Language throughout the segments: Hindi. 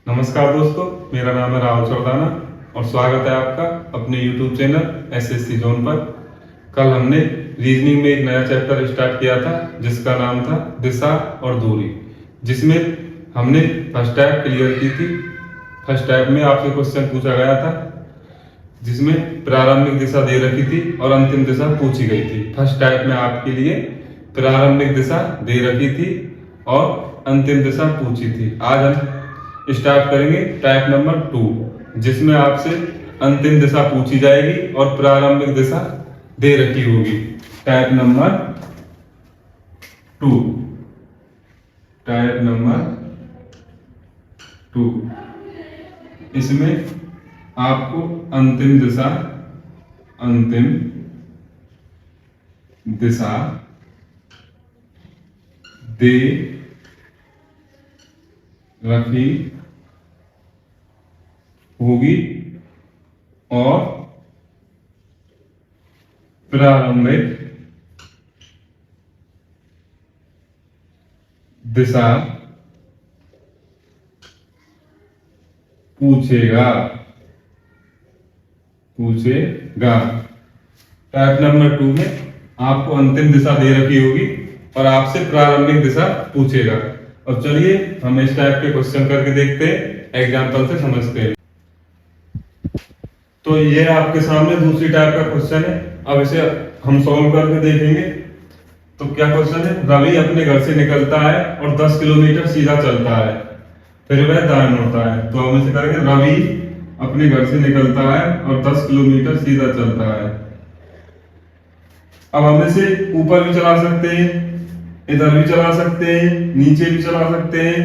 नमस्कार दोस्तों, मेरा नाम है राहुल सरदाना और स्वागत है आपका अपने YouTube चैनल एसएससी जोन पर। कल हमने रीजनिंग में एक नया चैप्टर स्टार्ट किया था जिसका नाम था दिशा और दूरी, जिसमें हमने फर्स्ट टाइप क्लियर की थी। फर्स्ट टाइप में आपसे क्वेश्चन पूछा गया था जिसमें प्रारंभिक दिशा दे रखी थी और अंतिम दिशा पूछी गई थी। फर्स्ट टाइप में आपके लिए प्रारंभिक दिशा दे रखी थी और अंतिम दिशा पूछी थी। आज हम स्टार्ट करेंगे टाइप नंबर 2, जिसमें आपसे अंतिम दिशा पूछी जाएगी और प्रारंभिक दिशा दे रखी होगी। टाइप नंबर 2, टाइप नंबर 2, इसमें आपको अंतिम दिशा दे रखी होगी और प्रारंभिक दिशा पूछेगा। टाइप नंबर 2 में आपको अंतिम दिशा दे रखी होगी और आपसे प्रारंभिक दिशा पूछेगा। अब चलिए हम इस टाइप के क्वेश्चन करके देखते हैं, एग्जांपल से समझते हैं। तो ये आपके सामने दूसरी टाइप का क्वेश्चन है। अब इसे हम सॉल्व करके देखेंगे। तो क्या क्वेश्चन है? रवि अपने घर से निकलता है और 10 किलोमीटर सीधा चलता है, फिर वह दाएं मुड़ता है। तो हम इसे करेंगे, रवि अपने घर से निकलता है और 10 किलोमीटर सीधा चलता है। अब हम इसे ऊपर भी चला सकते हैं, इधर भी चला सकते हैं, नीचे भी चला सकते हैं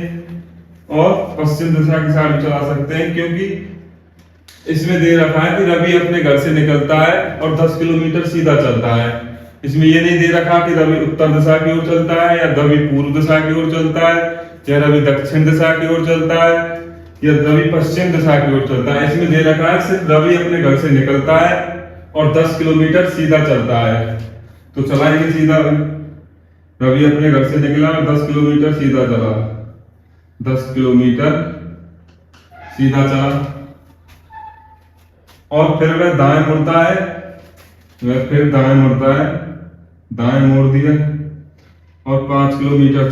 और पश्चिम दिशा की साइड भी चला सकते हैं, क्योंकि इसमें दे रखा है कि रवि अपने घर से निकलता है और 10 किलोमीटर सीधा चलता है। इसमें यह नहीं दे रखा कि रवि उत्तर दिशा की ओर चलता है या रवि पूर्व दिशा की ओर चलता है या रवि दक्षिण दिशा की ओर चलता है या रवि पश्चिम दिशा की ओर चलता है। इसमें दे रखा है सिर्फ रवि अपने घर से निकलता है और 10 किलोमीटर सीधा चलता है। तो चलाएंगे सीधा। रवि अपने घर से निकला और 10 किलोमीटर सीधा चला, 10 किलोमीटर सीधा चला और फिर वह दाएं मुड़ता है, दाएं मोड़ दिया और 5 किलोमीटर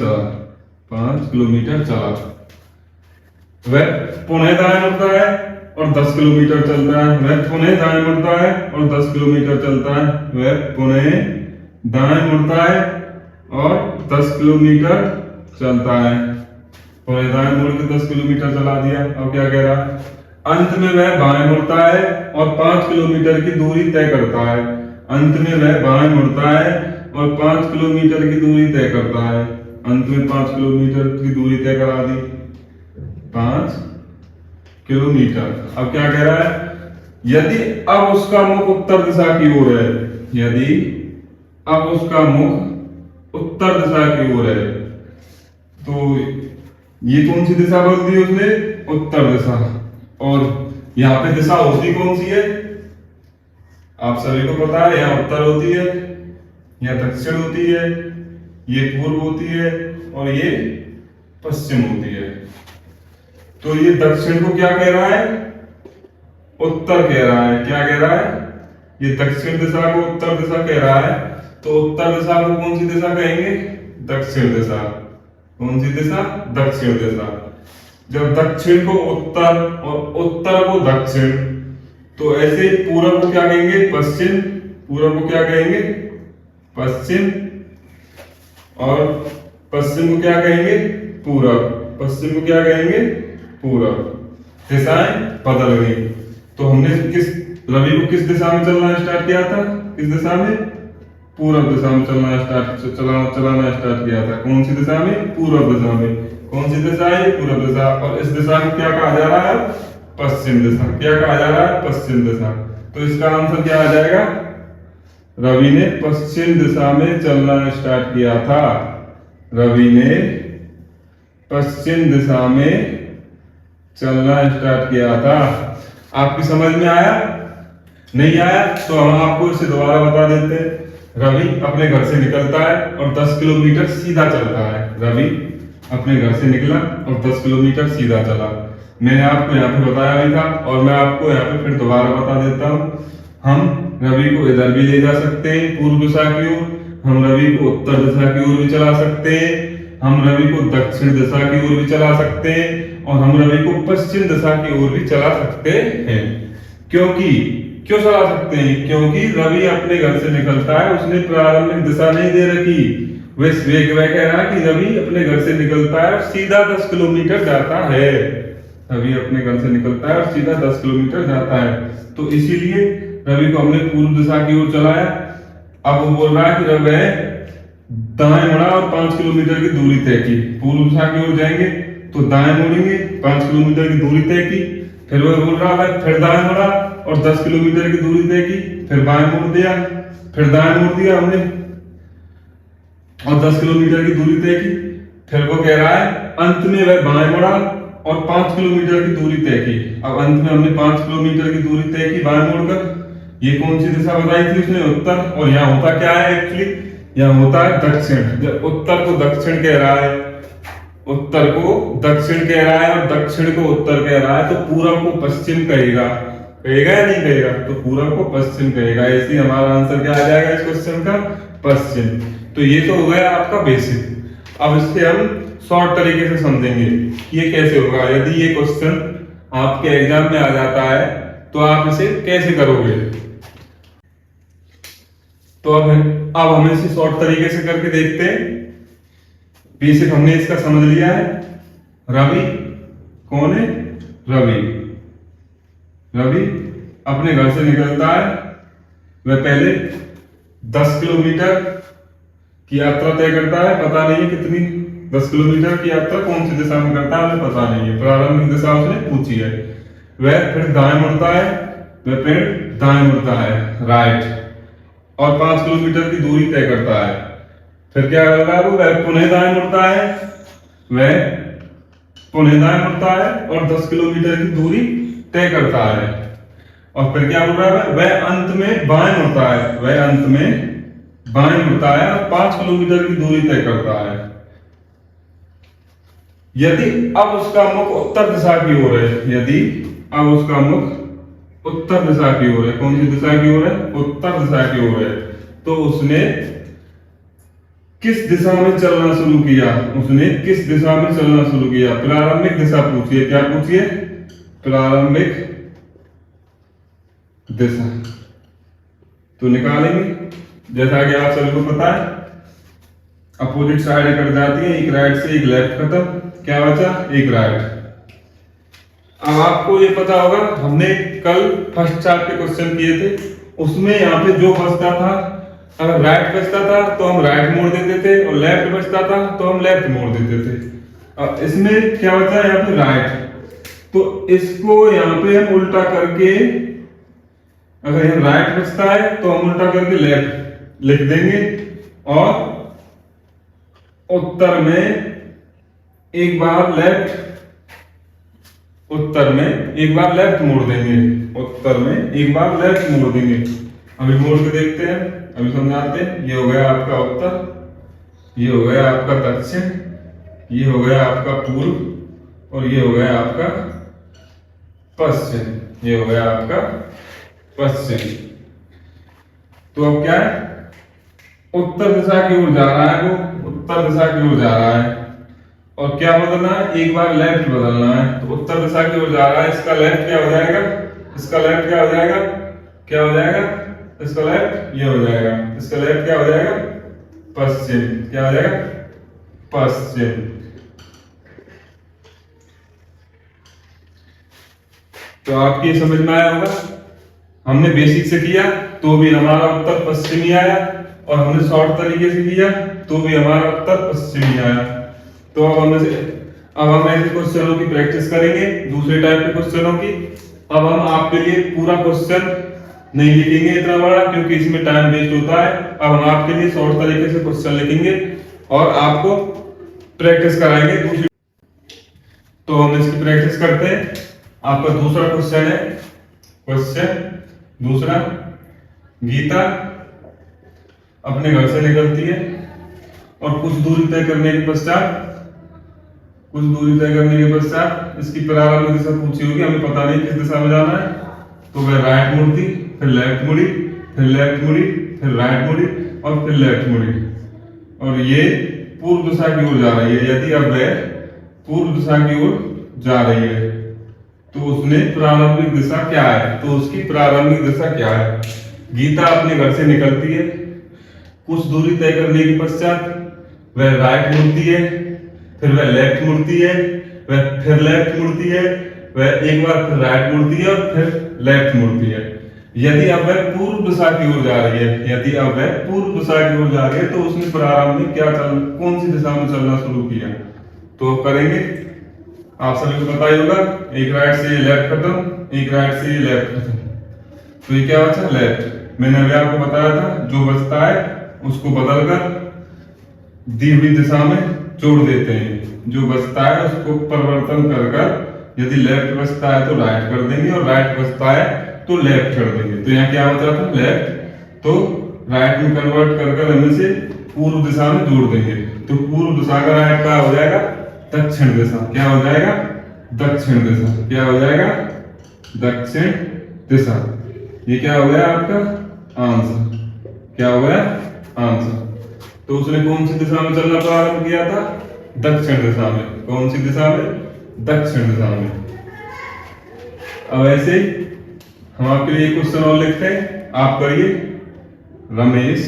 चला, वह पुनः दाएं मुड़ता है और 10 किलोमीटर चलता है, वह पुनः दाएं मुड़ता है और 10 किलोमीटर चलता है, वह पुनः दाएं मुड़ता है और 10 किलोमीटर चलता है। पुनः दाएं मुड़ के 10 किलोमीटर चला दिया। अब क्या कह रहा है? अंत में वह बाएं मुड़ता है और 5 किलोमीटर की दूरी तय करता है। अंत में वह बाएं मुड़ता है और 5 किलोमीटर की दूरी तय करता है। अंत में 5 किलोमीटर की दूरी तय करा दी, 5 किलोमीटर। अब क्या कह रहा है? यदि अब उसका मुख उत्तर दिशा की ओर है, यदि अब उसका मुख उत्तर दिशा की ओर है, तो ये कौन सी दिशा बोल दी उसने? उत्तर दिशा। और यहाँ पे दिशा होती कौन सी है? आप सभी को पता है, यहाँ उत्तर होती है, यहाँ दक्षिण होती है, ये पूर्व होती है और ये पश्चिम होती है। तो ये दक्षिण को क्या कह रहा है? उत्तर कह रहा है। क्या कह रहा है? ये दक्षिण दिशा को उत्तर दिशा कह रहा है। तो उत्तर दिशा को कौन सी दिशा कहेंगे? दक्षिण दिशा। कौन सी दिशा? दक्षिण दिशा। जब दक्षिण को उत्तर और उत्तर को दक्षिण, तो ऐसे पूरब को क्या कहेंगे? पश्चिम। पूरब को क्या कहेंगे? पश्चिम। और पश्चिम को क्या कहेंगे? पूरब। पश्चिम को क्या कहेंगे? पूरब। दिशाएं बदल गई। तो हमने रवि को किस दिशा में चलना स्टार्ट किया था? किस दिशा में? पूरब दिशा में चलाना स्टार्ट किया था। कौन सी दिशा में? पूरब दिशा में। कौन सी दिशा है? पूरब दिशा। और इस दिशा को क्या कहा जा रहा है? पश्चिम दिशा। क्या कहा जा रहा है? पश्चिम दिशा। तो इसका आंसर क्या आ जाएगा? रवि ने पश्चिम दिशा में चलना स्टार्ट किया था। रवि ने पश्चिम दिशा में चलना स्टार्ट किया था। आपकी समझ में आया? नहीं आया तो हम आपको इसे दोबारा बता देते हैं। रवि अपने घर से निकलता है और 10 किलोमीटर सीधा चलता है। रवि अपने घर से निकला और 10 किलोमीटर सीधा चला। मैंने आपको यहाँ पे बताया भी था और मैं आपको यहाँ पे फिर दोबारा बता देता हूँ। हम रवि को इधर भी ले जा सकते हैं पूर्व दिशा की ओर, हम रवि को उत्तर दिशा की ओर भी चला सकते हैं, हम रवि को दक्षिण दिशा की ओर भी चला सकते हैं और हम रवि को पश्चिम दिशा की ओर भी चला सकते हैं। क्यों चला सकते हैं? क्योंकि रवि अपने घर से निकलता है, उसने प्रारंभिक दिशा नहीं दे रखी। वह कह रहा है कि रवि अपने घर से निकलता है और सीधा 10 किलोमीटर जाता है। रवि अपने घर से निकलता है और सीधा 10 किलोमीटर जाता है, तो इसीलिए रवि को हमने पूर्व दिशा की ओर चलाया। अब वो बोल रहा है कि रवि दाएं मुड़ा और 5 किलोमीटर की दूरी तय की। पूर्व दिशा की ओर जाएंगे तो दाएं मुड़ेंगे, 5 किलोमीटर की दूरी तय की। फिर वह बोल रहा है फिर दाएं मुड़ा और 10 किलोमीटर की दूरी तय की, फिर बाएं मोड़ दिया, फिर दाएं मोड़ दिया हमने और 10 किलोमीटर की दूरी तय की। फिर वो कह रहा है अंत में वह बाएं मुड़ा और 5 किलोमीटर की दूरी तय की। अब अंत में हमने 5 किलोमीटर की दूरी तय की बाएं मोड़कर। ये कौन सी दिशा बताई थी उसने? उत्तर। और यहाँ होता क्या है एक्चुअली? यहाँ होता है दक्षिण। जब उत्तर को दक्षिण कह रहा है, उत्तर को दक्षिण कह रहा है और दक्षिण को उत्तर कह रहा है, तो पूरब को पश्चिम कहेगा। कहेगा या नहीं कहेगा? तो पूरब को पश्चिम कहेगा। ऐसे हमारा आंसर क्या आ जाएगा इस क्वेश्चन का? पश्चिम। तो ये तो हो गया आपका बेसिक। अब इससे हम शॉर्ट तरीके से समझेंगे कि ये कैसे होगा। यदि ये क्वेश्चन आपके एग्जाम में आ जाता है तो आप इसे कैसे करोगे। तो अब हम इसे शॉर्ट तरीके से करके देखते हैं। बेसिक हमने इसका समझ लिया है। रवि कौन है? रवि अपने घर से निकलता है। वह पहले 10 किलोमीटर की यात्रा तय करता है। पता नहीं है कितनी, 10 किलोमीटर की यात्रा कौन सी दिशा में करता है हमें पता नहीं है, प्रारंभिक दिशा उसने पूछी है। वह फिर दाएं मुड़ता है, राइट, और 5 किलोमीटर की दूरी तय करता है। फिर क्या करता है? वह पुनः दाएं मुड़ता है और 10 किलोमीटर की दूरी तय करता है। और फिर क्या बोल रहा है? वह अंत में बाएं मुड़ता है और 5 किलोमीटर की दूरी तय करता है। यदि अब उसका मुख उत्तर दिशा की ओर है, उत्तर दिशा की ओर है, कौन सी दिशा की ओर है? उत्तर दिशा की ओर है, तो उसने किस दिशा में चलना शुरू किया? प्रारंभिक दिशा पूछिए। क्या पूछिए? प्रारंभिक दिशा। तो निकालेंगे, जैसा कि आप सभी को पता है अपोजिट साइड कट जाती है, एक राइट से एक लेफ्ट खत्म, क्या बचा? एक राइट। अब आपको ये पता होगा, हमने कल फर्स्ट चार्ट के क्वेश्चन किए थे, उसमें यहाँ पे जो बचता था, अगर राइट बचता था तो हम राइट मोड़ देते थे और लेफ्ट बचता था तो हम लेफ्ट मोड़ देते थे। अब इसमें क्या बचा? यहाँ पे राइट, तो इसको यहाँ पे हम उल्टा करके, अगर यहाँ राइट बचता है तो हम उल्टा करके लेफ्ट लिख देंगे और उत्तर में एक बार लेफ्ट मोड़ देंगे। अभी मोड़ के देखते हैं, अभी समझाते हैं। ये हो गया आपका उत्तर, ये हो गया आपका दक्षिण, ये हो गया आपका पूर्व और ये हो गया आपका पश्चिम। तो अब क्या है? उत्तर दिशा की ओर जा रहा है, और क्या बदलना है? एक बार लेफ्ट बदलना है। तो उत्तर दिशा की ओर जा रहा है, इसका लेफ्ट क्या हो जाएगा? इसका लेफ्ट क्या हो जाएगा? इसका लेफ्ट ये हो जाएगा। इसका लेफ्ट क्या हो जाएगा? पश्चिम। क्या हो जाएगा? पश्चिम। तो आपकी समझ में आया होगा। हमने बेसिक से किया तो भी हमारा उत्तर पश्चिमी आया, और हमने शॉर्ट तरीके से किया तो भी हमारा उत्तर पश्चिमी आया। तो अब हम ऐसे क्वेश्चनों की प्रैक्टिस करेंगे, दूसरे टाइप के क्वेश्चनों की। अब हम आपके लिए पूरा क्वेश्चन नहीं लिखेंगे इतना बड़ा, क्योंकि इसमें टाइम वेस्ट होता है। अब हम आपके लिए शॉर्ट तरीके से क्वेश्चन लिखेंगे और आपको प्रैक्टिस कराएंगे दूसरी। तो हम इसकी प्रैक्टिस करते हैं। आपका दूसरा क्वेश्चन है, दूसरा, गीता अपने घर से निकलती है और कुछ दूरी तय करने के पश्चात कुछ दूरी तय करने के पश्चात इसकी प्रारंभिक दिशा पूछी होगी, हमें पता नहीं किस दिशा में जाना है, तो वह राइट मुड़ती, फिर लेफ्ट मुड़ी, फिर लेफ्ट मुड़ी, फिर राइट मुड़ी और फिर लेफ्ट मुड़ी, और ये पूर्व दिशा की ओर जा रही है। यदि अब वह पूर्व दिशा की ओर जा रही है तो उसने प्रारंभिक दिशा क्या है, तो उसकी प्रारंभिक दिशा क्या है। गीता अपने घर से निकलती है, कुछ दूरी तय करने के पश्चात वह राइट मुड़ती है, फिर वह लेफ्ट मुड़ती है, वह फिर लेफ्ट मुड़ती है, वह एक बार फिर राइट मुड़ती है और फिर लेफ्ट मुड़ती है। यदि अब वह पूर्व दिशा की ओर जा रही है, यदि अब वह पूर्व दिशा की ओर जा रही है तो उसने प्रारंभ में कौन सी दिशा में चलना शुरू किया, तो करेंगे। आप सभी को पता ही होगा, एक राइट से लेफ्ट खत्म, एक राइट से लेफ्ट खत्म, तो ये क्या बचा, लेफ्ट। मैंने अभी आपको बताया था जो बचता है उसको बदलकर दी हुई दिशा में जोड़ देते हैं, जो बचता है उसको परिवर्तन कर यदि लेफ्ट बचता है तो राइट कर देंगे और राइट बचता है तो लेफ्ट कर देंगे। तो यहाँ क्या बचा था, लेफ्ट, तो राइट में कन्वर्ट कर हम इसे पूर्व दिशा में जोड़ देंगे। तो पूर्व दिशा का राइट क्या हो जाएगा, दक्षिण दिशा। क्या हो जाएगा, दक्षिण दिशा। क्या हो जाएगा, दक्षिण दिशा। ये क्या हो गया आपका आंसर, क्या हो गया आंसर। तो उसने कौन सी दिशा में चलना प्रारंभ किया था, दक्षिण दिशा में। कौन सी दिशा में, दक्षिण दिशा में। अब ऐसे हम आपके लिए क्वेश्चन और लिखते हैं, आप करिए। रमेश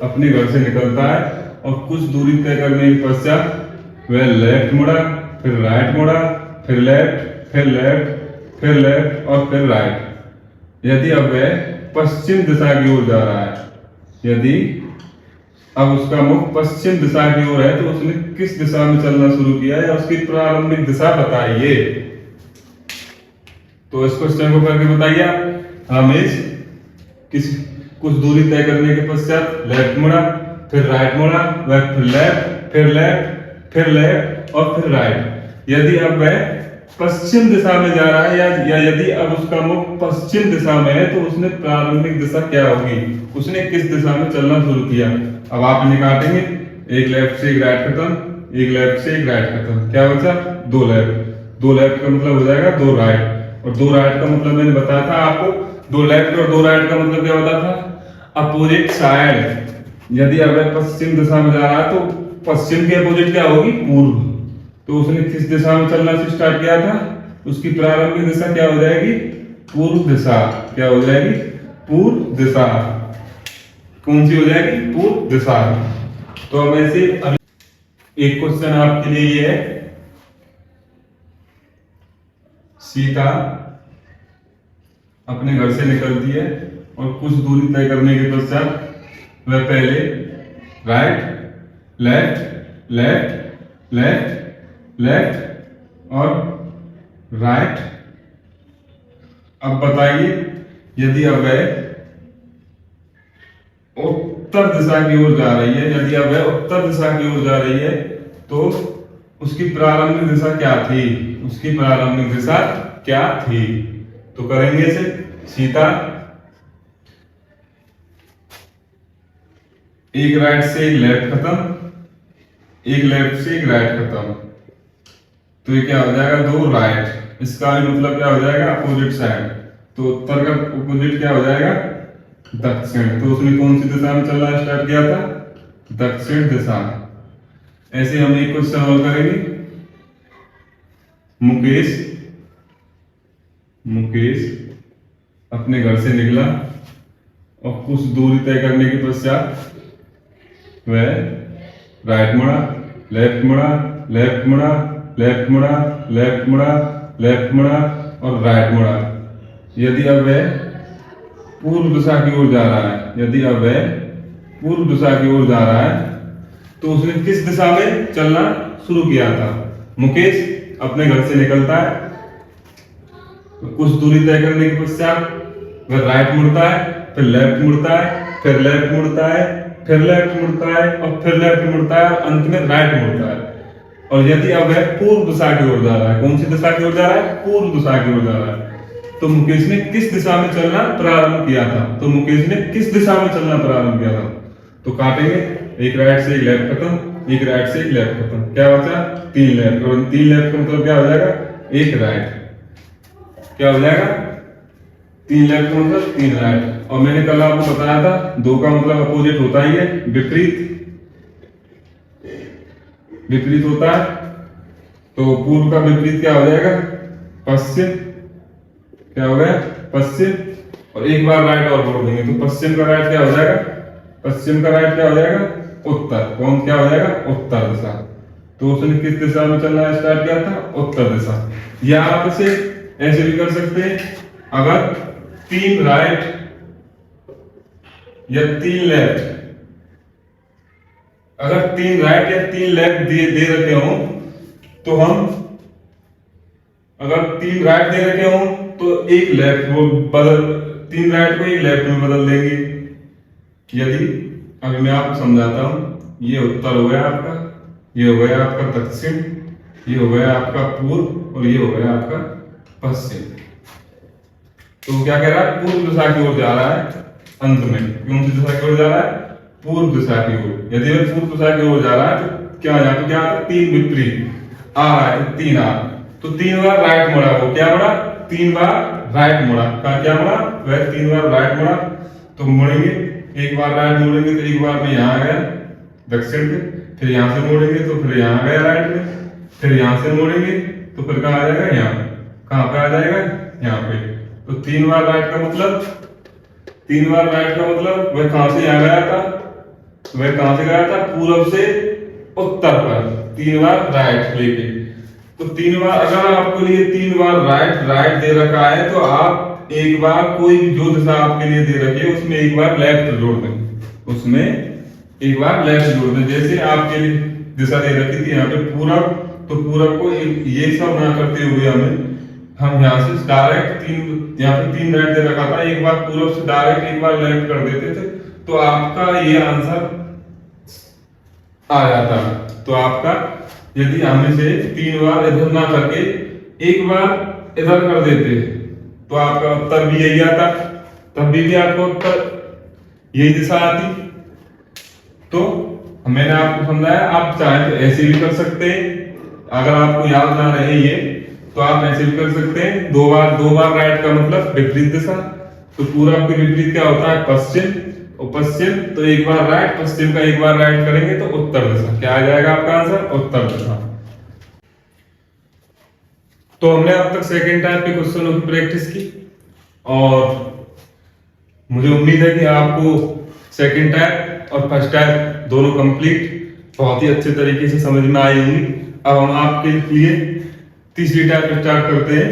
अपने घर से निकलता है और कुछ दूरी तय करने के पश्चात वह लेफ्ट मुड़ा, फिर राइट मुड़ा, फिर लेफ्ट, फिर लेफ्ट, फिर लेफ्ट और फिर राइट। यदि अब वह पश्चिम दिशा की ओर जा रहा है, यदि अब उसका मुख पश्चिम दिशा की ओर है तो उसने किस दिशा में चलना शुरू किया है, उसकी प्रारंभिक दिशा बताइए। तो इस क्वेश्चन को करके बताइए आप। रमेश कुछ दूरी तय करने के पश्चात लेफ्ट मुड़ा, फिर राइट मुड़ा, वह फिर लेफ्ट, फिर लेफ्ट, फिर लेफ्ट और फिर राइट। यदि अब वह पश्चिम दिशा में जा रहा है या यदि अब उसका मुख पश्चिम दिशा में है तो उसने प्रारंभिक दिशा क्या होगी, उसने किस दिशा में चलना शुरू किया। अब आप इन्हें काटेंगे, एक लेफ्ट से एक राइट खत्म, एक लेफ्ट से एक राइट खत्म, क्या बचा, दो लेफ्ट। दो लेफ्ट का मतलब हो जाएगा दो राइट, और दो राइट का मतलब मैंने बताया था आपको, दो लेफ्ट और दो राइट का मतलब क्या होता था, अपोजिट साइड। यदि अगर पश्चिम दिशा में जा रहा है तो पश्चिम की अपोजिट क्या होगी, पूर्व। तो उसने किस दिशा में चलना से स्टार्ट किया था, उसकी प्रारंभिक दिशा क्या हो जाएगी, पूर्व दिशा। क्या हो जाएगी, पूर्व दिशा। कौन सी हो जाएगी, पूर्व दिशा। तो अब ऐसे एक क्वेश्चन आपके लिए ये है, सीता अपने घर से निकलती है और कुछ दूरी तय करने के पश्चात वह पहले right, left, left, left, left और राइट। अब बताइए, यदि अब वह उत्तर दिशा की ओर जा रही है, यदि अब वह उत्तर दिशा की ओर जा रही है तो उसकी प्रारंभिक दिशा क्या थी, उसकी प्रारंभिक दिशा क्या थी। तो करेंगे इसे, सीता एक राइट से एक लेफ्ट खत्म, एक लेफ्ट से एक राइट खत्म, तो ये क्या हो जाएगा, दो राइट। इसका भी मतलब क्या हो जाएगा, अपोजिट साइड। तो उत्तर का अपोजिट क्या हो जाएगा, दक्षिण। तो उसने कौन सी दिशा में चलना स्टार्ट किया था, दक्षिण दिशा। ऐसे हम एक क्वेश्चन और करेंगे। मुकेश अपने घर से निकला और कुछ दूरी तय करने के पश्चात वह राइट मुड़ा, लेफ्ट मुड़ा, लेफ्ट मुड़ा, लेफ्ट मुड़ा, लेफ्ट मुड़ा, लेफ्ट मुड़ा और राइट मुड़ा। यदि अब वह पूर्व दिशा की ओर जा रहा है, यदि अब वह पूर्व दिशा की ओर जा रहा है तो उसने किस दिशा में चलना शुरू किया था। मुकेश अपने घर से निकलता है, कुछ दूरी तय करने के पश्चात वह राइट मुड़ता है, फिर लेफ्ट मुड़ता है, फिर लेफ्ट मुड़ता है, फिर लेफ्ट मुड़ता है और फिर लेफ्ट मुड़ता है और अंत में राइट मुड़ता है। और यदि अब वह पूर्व दिशा की ओर जा रहा है, कौन सी दिशा की ओर जा रहा है, पूर्व दिशा की ओर जा रहा है, तो मुकेश ने किस दिशा में चलना प्रारंभ किया था। तो मुकेश ने किस दिशा में चलना प्रारंभ किया था। तो काटेंगे, एक राइट से एक लेफ्ट खत्म, एक राइट से एक लेफ्ट खत्म, क्या बचा 3 लेफ्ट, और 3 लेफ्ट का मतलब क्या हो जाएगा एक राइट, क्या हो जाएगा 3 लेफ्ट का मतलब 3 राइट। और मैंने कल आपको बताया था 2 का मतलब अपोजिट होता ही है, विपरीत, विपरीत होता है। तो पूर्व का विपरीत क्या हो जाएगा पश्चिम, क्या हो गया पश्चिम। और एक बार राइट और जोड़ देंगे तो पश्चिम का राइट क्या हो जाएगा, पश्चिम का राइट क्या हो जाएगा उत्तर, कौन क्या हो जाएगा उत्तर दिशा। तो उसने किस दिशा में चलना स्टार्ट किया था, उत्तर दिशा। या आप इसे ऐसे भी कर सकते हैं, अगर 3 राइट या 3 लेफ्ट, अगर 3 राइट या 3 लेफ्ट दे रखे हो तो हम, अगर 3 राइट दे रखे हो तो एक लेफ्ट वो बदल, 3 राइट को एक लेफ्ट में बदल देंगे। यदि अभी मैं आपको समझाता हूं, ये उत्तर हो गया आपका, ये हो गया आपका दक्षिण, ये हो गया आपका पूर्व और ये हो गया आपका पश्चिम। तो क्या कह रहा है पूर्व दिशा की ओर जा रहा है, अंत में कौन सी दिशा की ओर जा रहा है, पूर्व दिशा की ओर। यदि वह पूर्व दिशा की ओर जा रहा है तो क्या यहाँ पे क्या 3 विपरीत आ रहा है, 3 आ, तो 3 बार राइट मुड़ा, वो क्या मुड़ा 3 बार राइट मुड़ा, क्या मुड़ा वह 3 बार राइट मुड़ा। तो मुड़ेंगे, एक बार राइट मुड़ेंगे तो एक बार में यहाँ आ गया दक्षिण पे, फिर यहाँ से मोड़ेंगे तो फिर यहाँ आ गया राइट में, फिर यहाँ से मोड़ेंगे तो फिर कहाँ आ जाएगा यहाँ, कहाँ पे आ जाएगा यहाँ पे। तो 3 बार राइट का मतलब, 3 बार राइट का मतलब वह कहां से यहाँ गया था, वह कहां से गया था पूर्व से उत्तर पर, 3 बार राइट लेके। तो 3 बार, अगर आपके लिए 3 बार राइट दे रखा है तो आप एक बार कोई जो दिशा आपके लिए दे रखी है उसमें एक बार लेफ्ट जोड़ दें, उसमें एक बार लेफ्ट जोड़ दें। जैसे आपके लिए दिशा दे रखी थी यहाँ पे पूरब, तो पूरब को ये सब ना करते हुए हम यहाँ से डायरेक्ट 3, यहाँ पे 3 राइट दे रखा था, एक बार पूरब से डायरेक्ट एक बार लेफ्ट कर देते थे तो आपका ये आंसर आ जाता। तो आपका यदि हमें से 3 बार इधर ना करके एक बार इधर कर देते तो आपका उत्तर भी यही आता, तब भी आपका उत्तर यही दिशा आती। तो मैंने आपको समझाया, आप चाहे तो ऐसे भी कर सकते हैं, अगर आपको याद ना रहे ये तो आप ऐसे भी कर सकते हैं। 2 बार राइट का मतलब विपरीत दिशा, तो पूरब के विपरीत क्या होता है पश्चिम, और पश्चिम तो एक बार राइट, पश्चिम का एक बार राइट करेंगे तो उत्तर दिशा, क्या आ जाएगा आपका आंसर उत्तर दिशा। तो हमने अब तक सेकंड टाइप के क्वेश्चनों की प्रैक्टिस की और मुझे उम्मीद है कि आपको सेकंड टाइप और फर्स्ट टाइप दोनों कंप्लीट बहुत ही अच्छे तरीके से समझ में आई होंगी। अब हम आपके लिए तीसरी टाइप स्टार्ट करते हैं,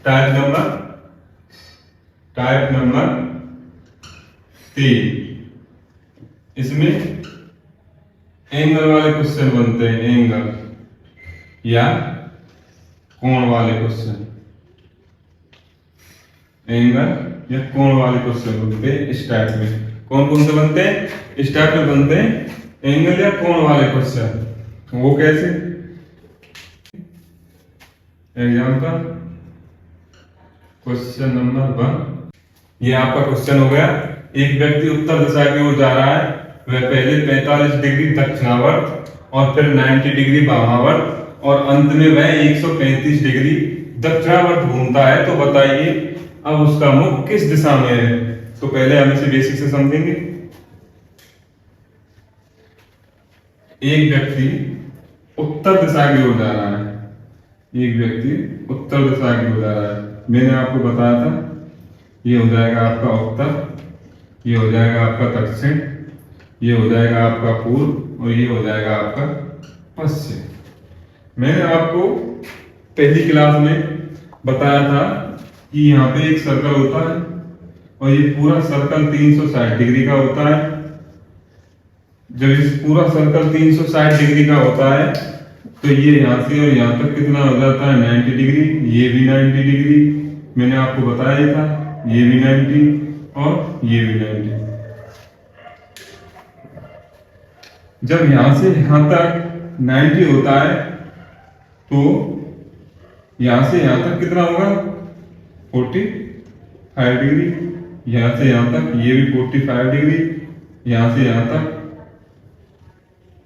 टाइप नंबर 3। इसमें एंगल वाले क्वेश्चन बनते हैं, एंगल या कोण वाले क्वेश्चन, एंगल या कोण वाले क्वेश्चन बनते हैं इस टाइप में। कौन कौन से बनते हैं इस टाइप में, बनते हैं एंगल या कोण वाले क्वेश्चन। वो कैसे, एग्जाम्पल क्वेश्चन नंबर 1, ये आपका क्वेश्चन हो गया। एक व्यक्ति उत्तर दिशा की ओर जा रहा है, वह पहले 45 डिग्री दक्षिणावर्त और फिर 90 डिग्री वामावर्त और अंत में वह 135 डिग्री दक्षिणावर्त घूमता है। तो बताइए अब उसका मुख किस दिशा में है। तो पहले हम इसे बेसिक से समझेंगे। एक व्यक्ति उत्तर दिशा की ओर जा रहा है, एक व्यक्ति उत्तर दिशा की ओर जा रहा है, मैंने आपको बताया था ये हो जाएगा आपका उत्तर, ये हो जाएगा आपका दक्षिण, ये हो जाएगा आपका पूर्व और ये हो जाएगा आपका पश्चिम। मैंने आपको पहली क्लास में बताया था कि यहाँ पे एक सर्कल होता है और ये पूरा सर्कल 360 डिग्री का होता है। जब इस पूरा सर्कल 360 डिग्री का होता है तो ये यहाँ से और यहाँ तक कितना हो जाता है 90 डिग्री, ये भी 90 डिग्री, मैंने आपको बताया था, ये भी 90 और ये भी 90। जब यहां से यहां तक 90 होता है तो यहां से यहां तक कितना होगा 45 डिग्री, यहां से यहां तक ये भी 45 डिग्री, यहां से यहां तक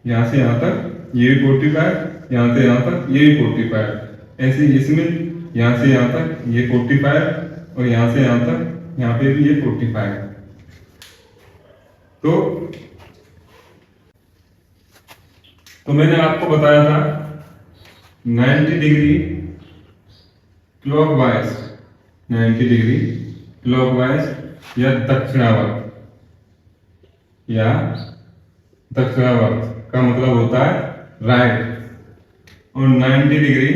यहाँ से यहाँ तक ये भी 45, यहाँ से यहाँ तक ये भी 45, ऐसे इसमें यहाँ से यहाँ तक ये 45 और यहाँ से यहाँ तक यहाँ पे भी ये 45। तो मैंने आपको बताया था 90 डिग्री क्लॉकवाइज, 90 डिग्री क्लॉकवाइज या दक्षिणावर्त, या दक्षिणावर्त का मतलब होता है राइट, और 90 degree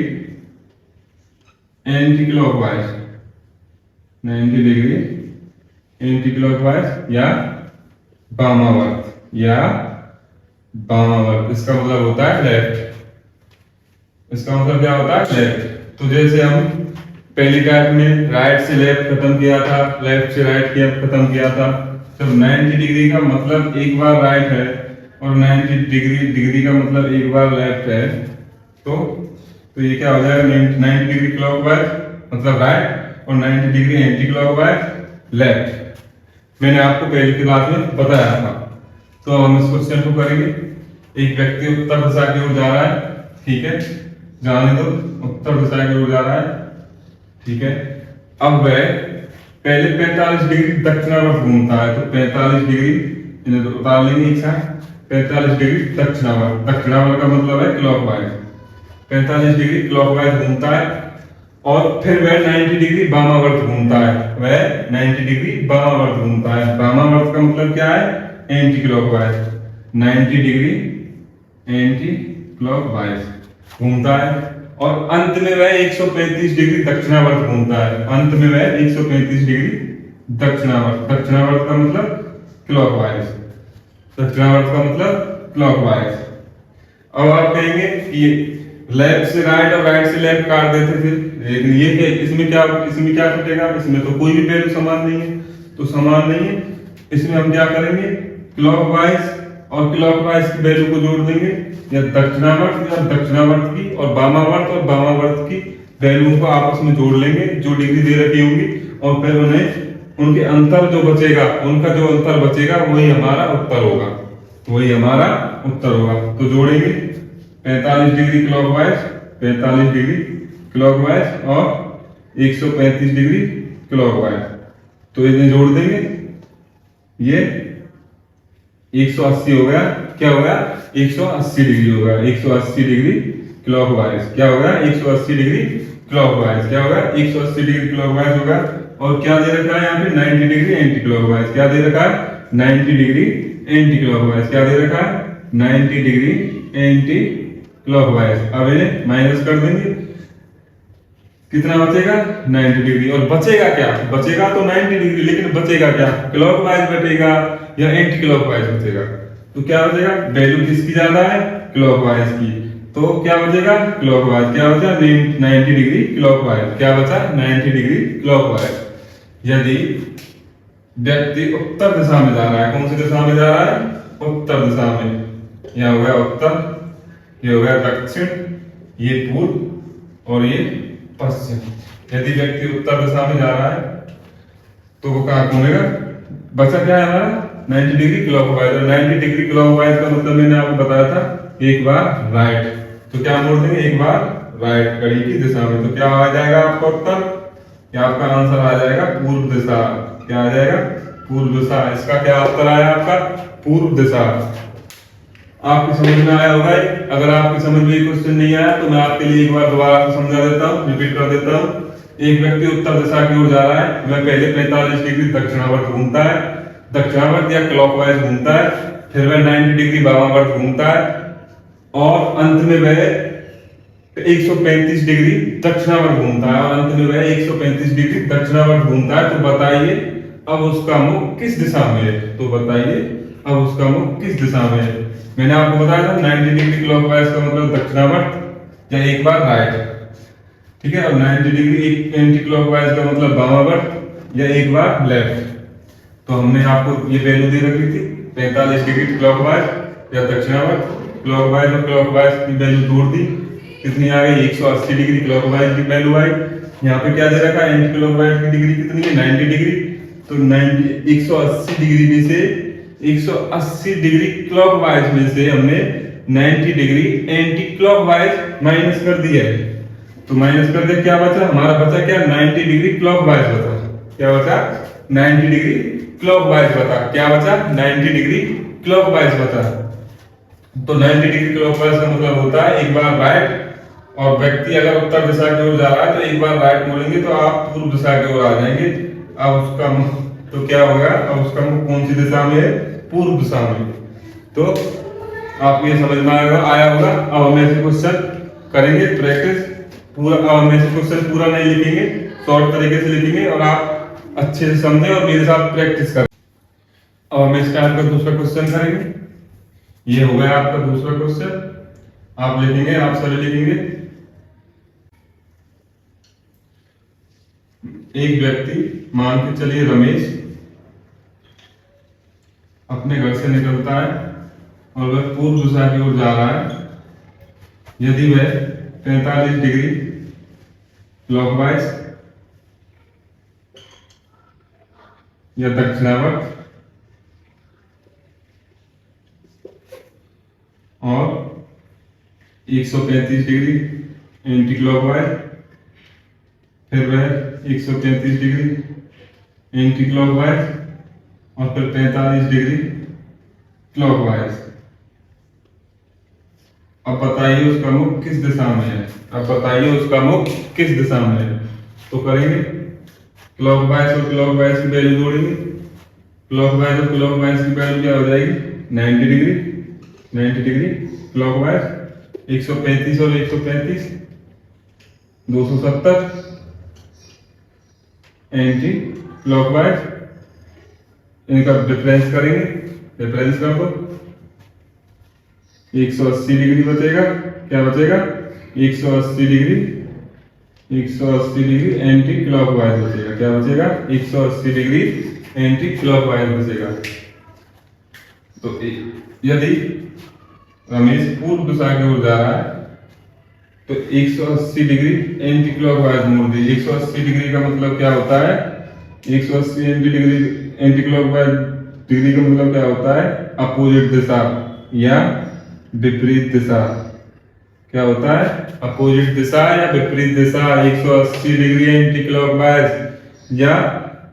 anti clockwise, 90 degree anti clockwise या वामावर्त, या वामावर्त, इसका मतलब होता है लेफ्ट, इसका मतलब क्या होता है लेफ्ट। तो जैसे हम पहली टाइप में राइट से लेफ्ट खत्म किया था, लेफ्ट से राइट किया खत्म किया था, जब 90 डिग्री का मतलब एक बार राइट है और 90 डिग्री का मतलब एक बार लेफ्ट है, तो ये क्या हो जाएगा, 90 डिग्री क्लॉकवाइज मतलब राइट और 90 डिग्री एंटी क्लॉकवाइज लेफ्ट। मैंने आपको पहली क्लास में बताया था। तो हम इस क्वेश्चन को करेंगे। एक व्यक्ति उत्तर दिशा की ओर जा रहा है, ठीक है, जाने दो, उत्तर दिशा की ओर जा रहा है, ठीक है। अब वह पहले 45 डिग्री दक्षिणावर्त घूमता है, तो 45 डिग्री इन्हें तो उतार लेंगे एक साथ, 45 डिग्री दक्षिणावर्त, दक्षिणावर्त का मतलब है क्लॉकवाइज, 45 डिग्री क्लॉकवाइज घूमता है, और फिर वह 90 डिग्री वामावर्त घूमता है, वह 90 डिग्री वामावर्त घूमता है। वामावर्त का मतलब क्या है, anti clockwise, 90 degree anti clockwise घूमता है, और अंत में वह 135 डिग्री दक्षिणावर्त घूमता है, अंत में वह 135 डिग्री दक्षिणावर्त, दक्षिणावर्त का मतलब क्लॉकवाइज, दक्षिणावर्त का मतलब क्लॉकवाइज। अब आप कहेंगे कि लेफ्ट से राइट और राइट से लेफ्ट काट देते थे, लेकिन ये क्या, इसमें क्या कटेगा, इसमें तो कोई भी वैल्यू समान नहीं है, तो समान नहीं है, इसमें हम क्या करेंगे, क्लॉकवाइज और क्लॉकवाइज की वैल्यू को जोड़ देंगे, या दक्षिणावर्त या दक्षिणावर्त की और वामावर्त की वैल्यू को आपस में जोड़ लेंगे जो डिग्री दे रखी होंगी, और फिर उन्हें उनके अंतर जो बचेगा, उनका जो अंतर बचेगा वही हमारा उत्तर होगा, वही हमारा उत्तर होगा। तो जोड़ेंगे 45 डिग्री क्लॉकवाइज, 45 डिग्री क्लॉकवाइज और 135 डिग्री क्लॉकवाइज, तो इन्हें जोड़ देंगे, ये 180 हो गया, क्या हो गया, 180 डिग्री हो गया, 180 डिग्री क्लॉकवाइज, क्या हो गया, 180 डिग्री क्लॉकवाइज, क्या हो गया, 180 डिग्री क्लॉकवाइज हो गया। और क्या दे रखा है यहाँ पे, 90 डिग्री एंटी क्लॉकवाइज, क्या दे रखा है, 90 डिग्री एंटी क्लॉकवाइज, क्या दे रखा है, 90 डिग्री एंटी क्लॉकवाइज। अब इन्हें माइनस कर देंगे, कितना बचेगा, 90 डिग्री, और बचेगा क्या, बचेगा तो 90 डिग्री, लेकिन बचेगा क्या, क्लॉकवाइज बचेगा या एंटी क्लॉकवाइज बचेगा, तो क्या बचेगा, वैल्यू किसकी ज्यादा है, क्लॉकवाइज की, तो क्या बचेगा, क्लॉकवाइज, क्या बचा, 90 डिग्री क्लॉकवाइज, क्या बचा, 90 डिग्री क्लॉकवाइज। यदि व्यक्ति उत्तर दिशा में जा रहा है, कौन सी दिशा में जा रहा है, उत्तर दिशा में, यह हो गया उत्तर, ये हो गया दक्षिण, ये पूर्व और ये पश्चिम। यदि व्यक्ति उत्तर दिशा में जा रहा है तो वो कहाँ घूमेगा, बचा क्या है हमारा, 90 डिग्री क्लॉकवाइज, और 90 डिग्री क्लॉकवाइज का मतलब मैंने आपको बताया था एक बार राइट, तो क्या बोल देंगे, एक बार राइट घड़ी की दिशा में, तो क्या आ जाएगा आपका उत्तर, क्या आपका आंसर आ जाएगा पूर्व दिशा, क्या आ जाएगा, पूर्व दिशा। इसका क्या उत्तर आया आपका, पूर्व दिशा। आपकी समझ में आया होगा। अगर आपकी समझ में क्वेश्चन नहीं आया तो मैं आपके लिए एक बार दोबारा समझा देता हूँ, रिपीट कर देता हूँ। एक व्यक्ति उत्तर दिशा की ओर जा रहा है, वह पहले 45 डिग्री दक्षिणावर्त घूमता है, दक्षिणावर्त या क्लॉकवाइज घूमता है, फिर वह 90 डिग्री वामावर्त घूमता है, और अंत में वह 135 डिग्री दक्षिणावर्त घूमता है, और अंत में वह 135 डिग्री दक्षिणावर्त घूमता है। तो बताइए अब उसका मुख किस दिशा में है, तो बताइए अब उसका मुख किस दिशा में है। मैंने आपको बताया था 90 डिग्री क्लॉकवाइज का मतलब दक्षिणावर्त या एक बार राइट, ठीक है, और 90 डिग्री एंटी क्लॉकवाइज का मतलब वामावर्त या एक बार लेफ्ट। तो हमने आपको ये वैल्यू दे रखी थी 45 डिग्री क्लॉकवाइज या दक्षिणावर्त, क्लॉकवाइज और क्लॉकवाइज की वैल्यू जोड़ दी, कितनी आ गई, 180 डिग्री क्लॉकवाइज की वैल्यू आई। यहाँ पे क्या दे रखा है, एंटी क्लॉकवाइज की डिग्री कितनी है, 90 डिग्री, तो 180 डिग्री में से 180 डिग्री क्लॉकवाइज में से हमने 90 डिग्री एंटी क्लॉकवाइज माइनस कर दिया है, तो माइनस कर दे, क्या बचा हमारा, बचा क्या 90 डिग्री क्लॉकवाइज बचा, क्या बचा 90 डिग्री क्लॉकवाइज बचा, क्या बचा 90 डिग्री क्लॉकवाइज बचा। तो 90 डिग्री क्लॉकवाइज का मतलब होता है एक बार राइट, और व्यक्ति अगर उत्तर दिशा की ओर जा रहा है तो एक बार राइट मोड़ेंगे तो आप पूर्व दिशा की ओर आ जाएंगे। अब उसका मुख तो क्या होगा, अब उसका मुख कौन सी दिशा में है, पूर्व दिशा में। तो आपको ये समझ में आया होगा। अब हम ऐसे क्वेश्चन करेंगे प्रैक्टिस पूरा। अब हम ऐसे क्वेश्चन पूरा नहीं लिखेंगे, शॉर्ट तरीके से लिखेंगे और आप अच्छे से समझें और मेरे साथ प्रैक्टिस करें। अब हम इस टाइप का दूसरा क्वेश्चन करेंगे। ये हो गया आपका दूसरा क्वेश्चन, आप लिखेंगे, आप सभी लिखेंगे। एक व्यक्ति, मान के चलिए रमेश, अपने घर से निकलता है और वह पूर्व दिशा की ओर जा रहा है। यदि वह 45 डिग्री क्लॉकवाइज या दक्षिणावर्त और 135 डिग्री एंटी क्लॉकवाइज, फिर वह 135 डिग्री एंटी क्लॉकवाइज और फिर 45 डिग्री क्लॉकवाइज। अब बताइए उसका मुख किस दिशा में है, अब बताइए उसका मुख किस दिशा में है। तो करेंगे क्लॉकवाइज और क्लॉकवाइज की वैल्यू जोड़ेंगे। क्लॉकवाइज और क्लॉकवाइज की वैल्यू क्या हो जाएगी 90 डिग्री, 90 डिग्री क्लॉकवाइज, 135 और 135 270 एंटी क्लॉकवाइज। इनका डिफरेंस करेंगे, डिफरेंस कर दो, 180 डिग्री बचेगा, क्या बचेगा 180 डिग्री, 180 डिग्री एंटी क्लॉकवाइज बचेगा, क्या बचेगा 180 डिग्री एंटी क्लॉकवाइज बचेगा। तो यदि रमेश पूर्व दिशा की ओर जा रहा है तो 180 डिग्री एंटी क्लॉकवाइज मोड़ दी। 180 डिग्री का मतलब क्या होता है, 180 एंटी क्लॉकवाइज डिग्री का मतलब क्या होता है, अपोजिट दिशा या विपरीत दिशा। क्या होता है, अपोजिट दिशा या विपरीत दिशा। 180 डिग्री एंटी क्लॉकवाइज या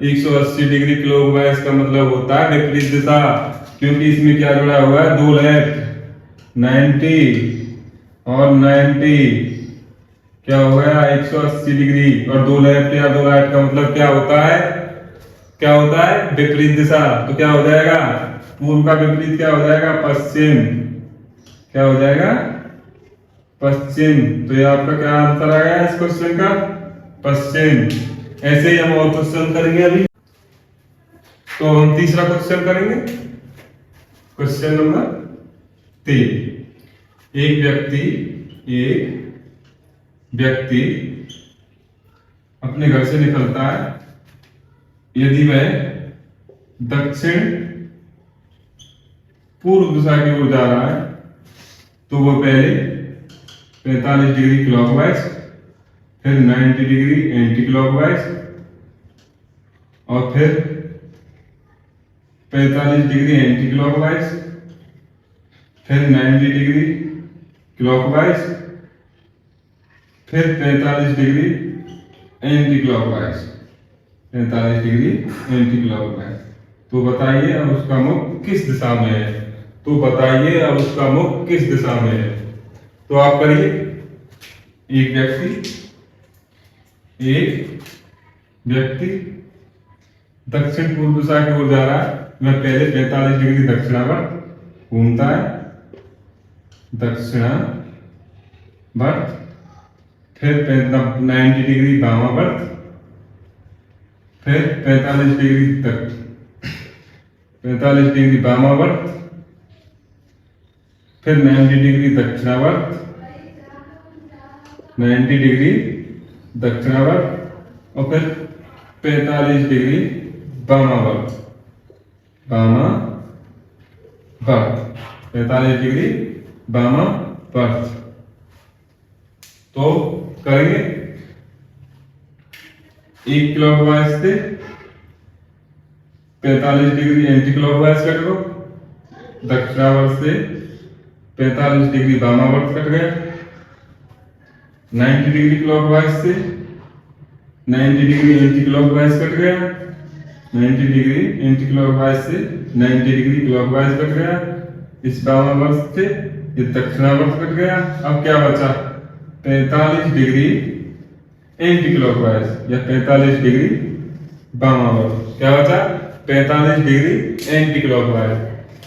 180 डिग्री क्लॉकवाइज का मतलब होता है विपरीत दिशा, क्योंकि इसमें क्या जुड़ा हुआ है, दो लेफ्ट 90 और 90, क्या हो गया 180 डिग्री, और दो लेफ्ट या दो राइट का मतलब क्या होता है, क्या होता है विपरीत दिशा। तो क्या हो जाएगा, पूर्व का विपरीत क्या हो जाएगा, पश्चिम, क्या हो जाएगा पश्चिम। तो ये आपका क्या आंसर आ गया इस क्वेश्चन का, पश्चिम। ऐसे ही हम और क्वेश्चन करेंगे अभी। तो हम तीसरा क्वेश्चन करेंगे, क्वेश्चन नंबर 3। एक व्यक्ति अपने घर से निकलता है। यदि वह दक्षिण पूर्व दिशा की ओर जा रहा है तो वो पहले 45 डिग्री क्लॉकवाइज, फिर 90 डिग्री एंटी क्लॉकवाइज और फिर 45 डिग्री एंटी क्लॉकवाइज, फिर 90 डिग्री क्लॉकवाइज, फिर 45 degree anti clockwise, 45 degree anti clockwise. तो बताइए अब उसका मुख किस दिशा में है, तो बताइए अब उसका मुख किस दिशा में है। तो आप करिए, एक व्यक्ति दक्षिण पूर्व दिशा की ओर जा रहा है। वह पहले 45 डिग्री दक्षिणावर्त घूमता है, दक्षिणावर्त, फिर 90 डिग्री वामावर्त, फिर 45 डिग्री वामावर्त, फिर 90 डिग्री दक्षिणावर्त, 90 डिग्री दक्षिणावर्त और फिर 45 डिग्री वामावर्त, 45 डिग्री वामावर्त। तो करेंगे, एक क्लॉकवाइज से 45 डिग्री एंटी क्लॉकवाइज कर दो, दक्षिणावर्त से 45 डिग्री वामावर्त कट गया, 90 डिग्री क्लॉकवाइज से 90 डिग्री एंटी क्लॉकवाइज कट गया, 90 डिग्री एंटी क्लॉकवाइज से 90 डिग्री क्लॉकवाइज कट गया। इस वामावर्त से ये दक्षिणावर्त कट गया। अब क्या बचा? 45 डिग्री एंटी क्लॉकवाइज या 45 डिग्री वामावर्त। क्या बचा? 45 डिग्री एंटी क्लॉकवाइज।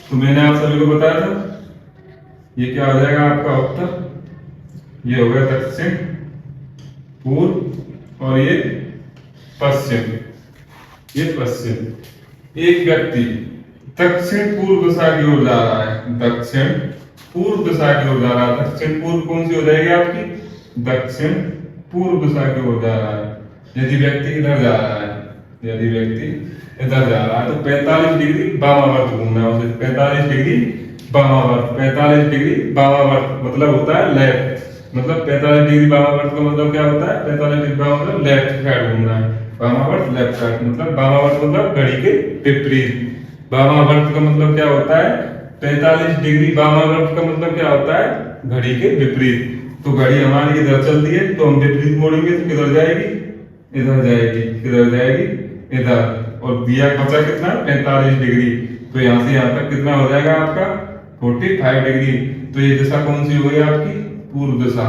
तो मैंने आप सभी को बताया था ये क्या हो जाएगा आपका उत्तर। ये हो गया दक्षिण, पूर्व और ये पश्चिम। ये पश्चिम। एक व्यक्ति दक्षिण पूर्व दिशा की ओर जा रहा है, दक्षिण पूर्व दिशा की ओर जा रहा है। दक्षिण पूर्व कौन सी हो जाएगी आपकी? दक्षिण पूर्व दिशा की ओर जा रहा है। यदि व्यक्ति इधर जा रहा है, यदि व्यक्ति इधर जा रहा है तो 45 डिग्री वामावर्त घूमना है उसे। 45 डिग्री वामावर्त, 45 डिग्री वामावर्त मतलब होता है लेफ्ट। मतलब 45 डिग्री वामावर्त का मतलब क्या होता है? 45 डिग्री वामावर्त लेफ्ट साइड घूमना है। वामावर्त लेफ्ट साइड मतलब वामावर्त मतलब घड़ी के विपरीत। वामावर्त का मतलब क्या होता है? 45 डिग्री वामावर्त का मतलब क्या होता है? घड़ी के विपरीत। तो घड़ी हमारी इधर चलती है तो हम विपरीत मोड़ेंगे तो किधर जाएगी? इधर जाएगी। किधर जाएगी? इधर। और दिया बचा कितना? 45 डिग्री। तो यहाँ से यहाँ तक कितना हो जाएगा आपका? 45 डिग्री। तो ये दिशा कौन सी हो गई आपकी? पूर्व दिशा।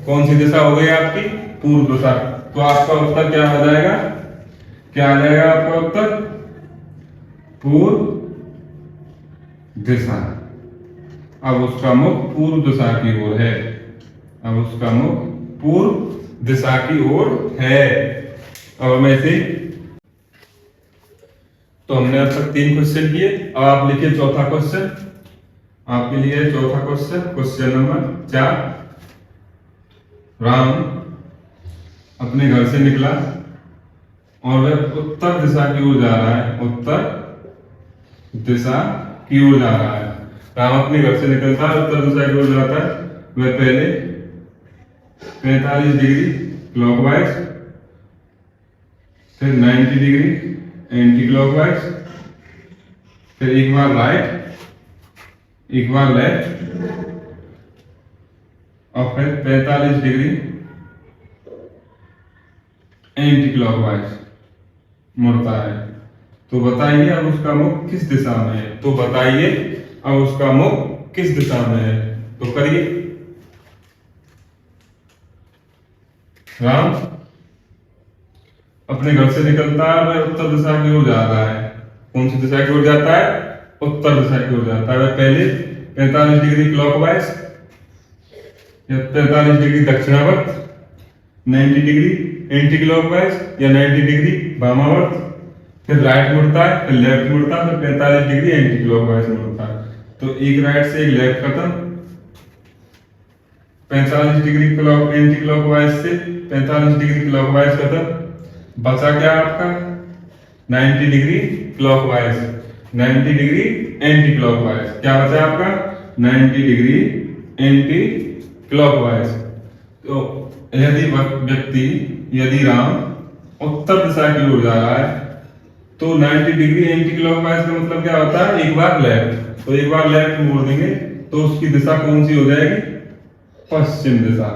कौन सी दिशा हो गई आपकी? पूर्व दिशा। तो आपका उत्तर क्या हो जाएगा? क्या आ जाएगा आपका उत्तर? पूर्व दिशा। अब उसका मुख पूर्व दिशा की ओर है। अब उसका मुख पूर्व दिशा की ओर है। अब मैं से तो हमने अब तक 3 क्वेश्चन किए। अब आप लिखिए चौथा क्वेश्चन। आपके लिए चौथा क्वेश्चन, क्वेश्चन नंबर 4। राम अपने घर से निकला और वह उत्तर दिशा की ओर जा रहा है। उत्तर दिशा की ओर जा रहा है। राम अपने घर से निकलता है, उत्तर दिशा की ओर जाता है। वह पहले 45 डिग्री क्लॉकवाइज, फिर 90 डिग्री एंटी क्लॉकवाइज, फिर एक बार राइट, एक बार लेफ्ट और फिर 45 डिग्री एंटी क्लॉकवाइज मुड़ता है। तो बताइए अब उसका मुख किस दिशा में है? तो बताइए अब उसका मुख किस दिशा में है? तो करिए। राम अपने घर से निकलता है, वह उत्तर दिशा की ओर जा रहा है। कौन सी दिशा की ओर जाता है? उत्तर दिशा की ओर जाता है। वह पहले 45 डिग्री क्लॉकवाइज या 45 डिग्री दक्षिणावर्त, 90 डिग्री एंटी क्लॉकवाइज या 90 डिग्री वामावर्त, फिर राइट मुड़ता है, फिर लेफ्ट मुड़ता है, फिर 45 डिग्री एंटी क्लॉकवाइज मुड़ता है। तो एक राइट से एक लेफ्ट खत्म, 45 डिग्री एंटी क्लॉकवाइज से 45 डिग्री क्लॉकवाइज खत्म। बचा क्या आपका? 90 degree clockwise, 90 degree anti clockwise. क्या बचा आपका? 90 डिग्री एंटी क्लॉकवाइज। तो यदि राम उत्तर दिशा की ओर जा रहा है तो 90 डिग्री एंटी क्लॉकवाइज का मतलब क्या होता है? एक बार लेफ्ट। तो एक बार लेफ्ट मोड़ देंगे तो उसकी दिशा कौन सी हो जाएगी? पश्चिम दिशा।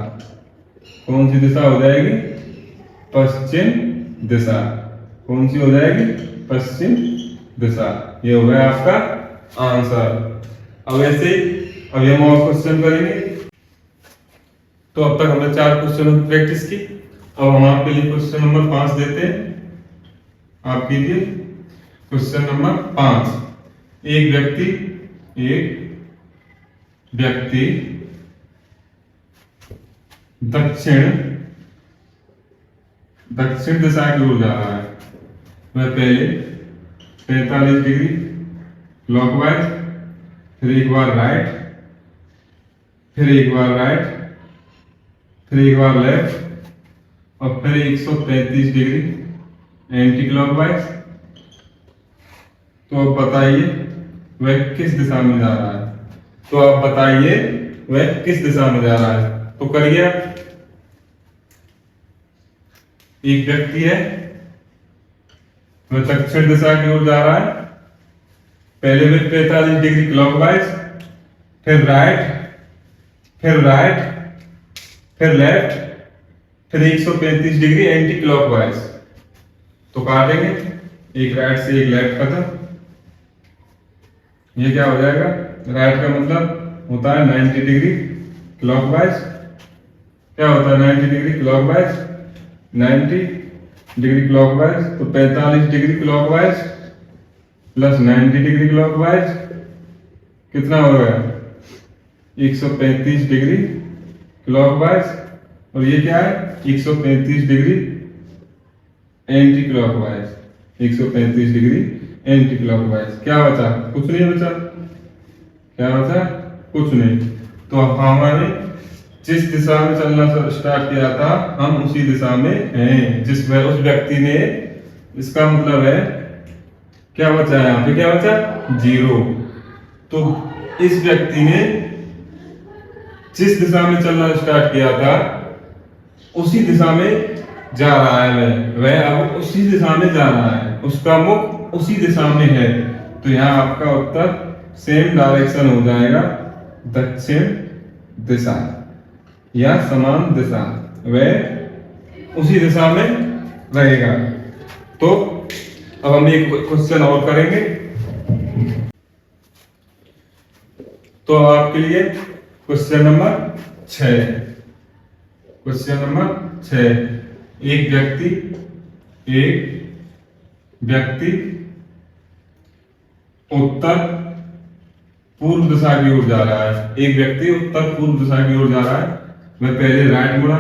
कौन सी दिशा हो जाएगी? पश्चिम दिशा। कौन सी हो जाएगी? पश्चिम दिशा। ये हो गया आपका आंसर। अब ऐसे अब हम और क्वेश्चन करेंगे। तो अब तक हमने 4 क्वेश्चन की प्रैक्टिस की। अब हम आपके लिए क्वेश्चन नंबर 5 देते हैं। आप कीजिए क्वेश्चन नंबर 5। एक व्यक्ति दक्षिण दिशा की ओर जा रहा है। वह पहले 45 डिग्री क्लॉकवाइज, फिर एक बार राइट, फिर एक बार राइट, फिर एक बार लेफ्ट और फिर 135 डिग्री एंटी क्लॉकवाइज। तो अब बताइए वह किस दिशा में जा रहा है? तो अब बताइए वह किस दिशा में जा रहा है? तो करिए। एक व्यक्ति है, वह दक्षिण दिशा की ओर जा रहा है। पहले वह 45 डिग्री क्लॉकवाइज, फिर राइट, फिर राइट, फिर लेफ्ट, फिर 135 डिग्री एंटी क्लॉकवाइज। तो काटेंगे, एक राइट से एक लेफ्ट खत्म। ये क्या हो जाएगा, राइट का मतलब होता है 90 डिग्री क्लॉकवाइज। क्या होता है 90 डिग्री क्लॉकवाइज, 90 डिग्री क्लॉकवाइज। तो 45 degree clockwise plus 90 degree clockwise कितना हो गया, 135 डिग्री क्लॉकवाइज। और ये क्या है, 135 degree anti clockwise, 135 degree anti clockwise. क्या बचा, कुछ नहीं बचा। क्या बचा, कुछ नहीं। तो अब हमारे जिस दिशा में चलना स्टार्ट किया था हम उसी दिशा में हैं, जिसमें उस व्यक्ति ने, इसका मतलब है क्या बचा है यहाँ पे, क्या बचा, 0। तो इस व्यक्ति ने जिस दिशा में चलना स्टार्ट किया था उसी दिशा में जा रहा है वह अब उसी दिशा में जा रहा है, उसका मुख उसी दिशा में है। तो यहाँ आपका उत्तर सेम डायरेक्शन हो जाएगा, दक्षिण दिशा या समान दिशा, वह उसी दिशा में रहेगा। तो अब हम एक क्वेश्चन और करेंगे। तो आपके लिए क्वेश्चन नंबर 6, क्वेश्चन नंबर 6। एक व्यक्ति उत्तर पूर्व दिशा की ओर जा रहा है। एक व्यक्ति उत्तर पूर्व दिशा की ओर जा रहा है। वह पहले राइट मुड़ा,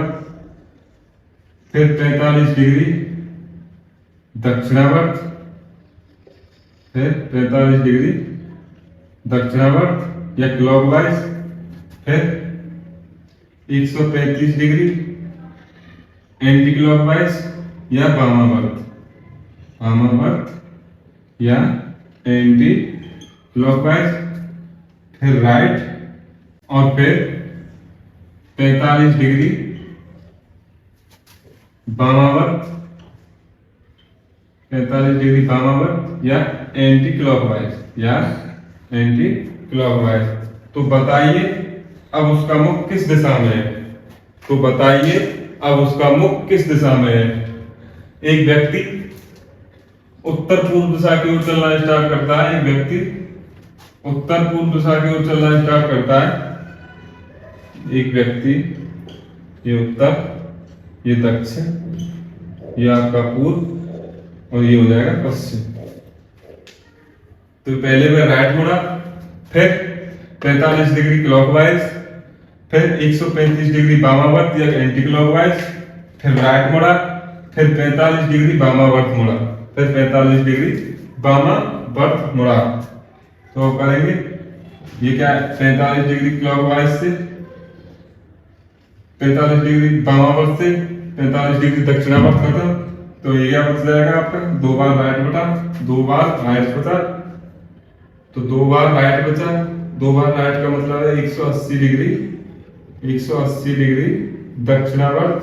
फिर 45 डिग्री दक्षिणावर्त, फिर 45 डिग्री दक्षिणावर्त या क्लॉकवाइज, फिर 135 डिग्री एंटी क्लॉकवाइज या वामावर्त, वामावर्त या एंटी क्लॉकवाइज, फिर राइट और फिर 45 डिग्री वामावर्त, 45 डिग्री वामावर्त या एंटी क्लॉकवाइज, या एंटी क्लॉकवाइज। तो बताइए अब उसका मुख किस दिशा में है, तो बताइए अब उसका मुख किस दिशा में है। एक व्यक्ति उत्तर पूर्व दिशा की ओर चलना स्टार्ट करता है, एक व्यक्ति उत्तर पूर्व दिशा की ओर चलना स्टार्ट करता है। एक व्यक्ति, ये उत्तर, ये दक्षिण, ये आपका पूर्व और ये हो जाएगा पश्चिम। तो पहले वह राइट मुड़ा, फिर 45 डिग्री क्लॉकवाइज, फिर 135 डिग्री वामावर्त या एंटी क्लॉकवाइज, फिर राइट मुड़ा, फिर 45 डिग्री वामावर्त मुड़ा, फिर 45 डिग्री वामावर्त मुड़ा। तो करेंगे, ये क्या है, 45 डिग्री क्लॉकवाइज से, 45 डिग्री वामावर्त से, 45 डिग्री दक्षिणावर्त खत्म। तो ये क्या बच जाएगा आपका, 2 बार राइट बटा 2 बार राइट बचा। तो 2 बार राइट बचा, 2 बार राइट का मतलब है 180 डिग्री, 180 डिग्री दक्षिणावर्त,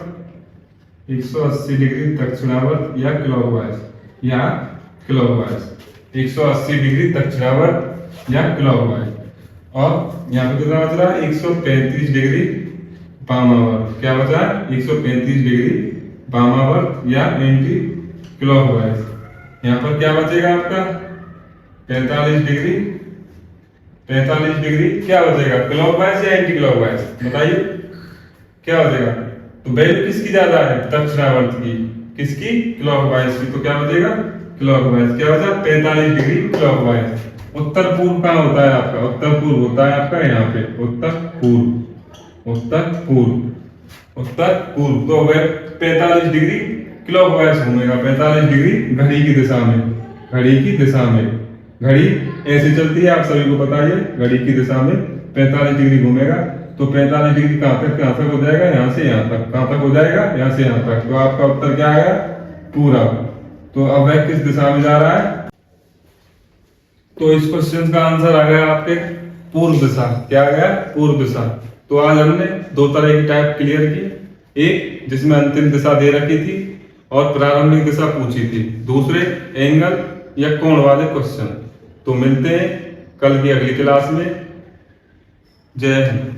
180 डिग्री दक्षिणावर्त या क्लॉकवाइज, या क्लॉकवाइज, 180 डिग्री दक्षिणावर्त या क्लॉकवाइज। और यहाँ पे कितना बच रहा है, 135 डिग्री वामावर्त। क्या बचा है, 135 डिग्री वामावर्त या एंटी क्लॉकवाइज। यहाँ पर क्या बचेगा आपका, 45 डिग्री, 45 डिग्री क्या बचेगा, क्लॉकवाइज या एंटी क्लॉकवाइज, बताइए क्या बचेगा। तो वैल्यू किसकी ज्यादा है, दक्षिणावर्त की, किसकी, क्लॉकवाइज की। तो क्या बचेगा, क्लॉकवाइज। क्या बचा, 45 डिग्री क्लॉकवाइज। उत्तर पूर्व कहाँ होता है आपका, उत्तर पूर्व होता है आपका यहाँ पे, उत्तर पूर्व, उत्तर पूर्व, उत्तर पूर्व। तो वह 45 डिग्री क्लॉकवाइज घूमेगा, 45 डिग्री घड़ी की दिशा में, घड़ी की दिशा में। घड़ी ऐसे चलती है, आप सभी को पता है, घड़ी की दिशा में 45 डिग्री घूमेगा। तो 45 डिग्री कहाँ तक हो जाएगा, यहाँ से यहाँ तक। कहाँ तक हो जाएगा, यहाँ से यहाँ तक। तो आपका उत्तर क्या आया, पूरा। तो अब वह किस दिशा में जा रहा है, तो इस क्वेश्चन का आंसर आ गया आपके पूर्व दिशा। क्या आ गया, पूर्व दिशा। तो आज हमने 2 तरह की टाइप क्लियर की, एक जिसमें अंतिम दिशा दे रखी थी और प्रारंभिक दिशा पूछी थी, दूसरे एंगल या कोण वाले क्वेश्चन। तो मिलते हैं कल की अगली क्लास में। जय हिंद।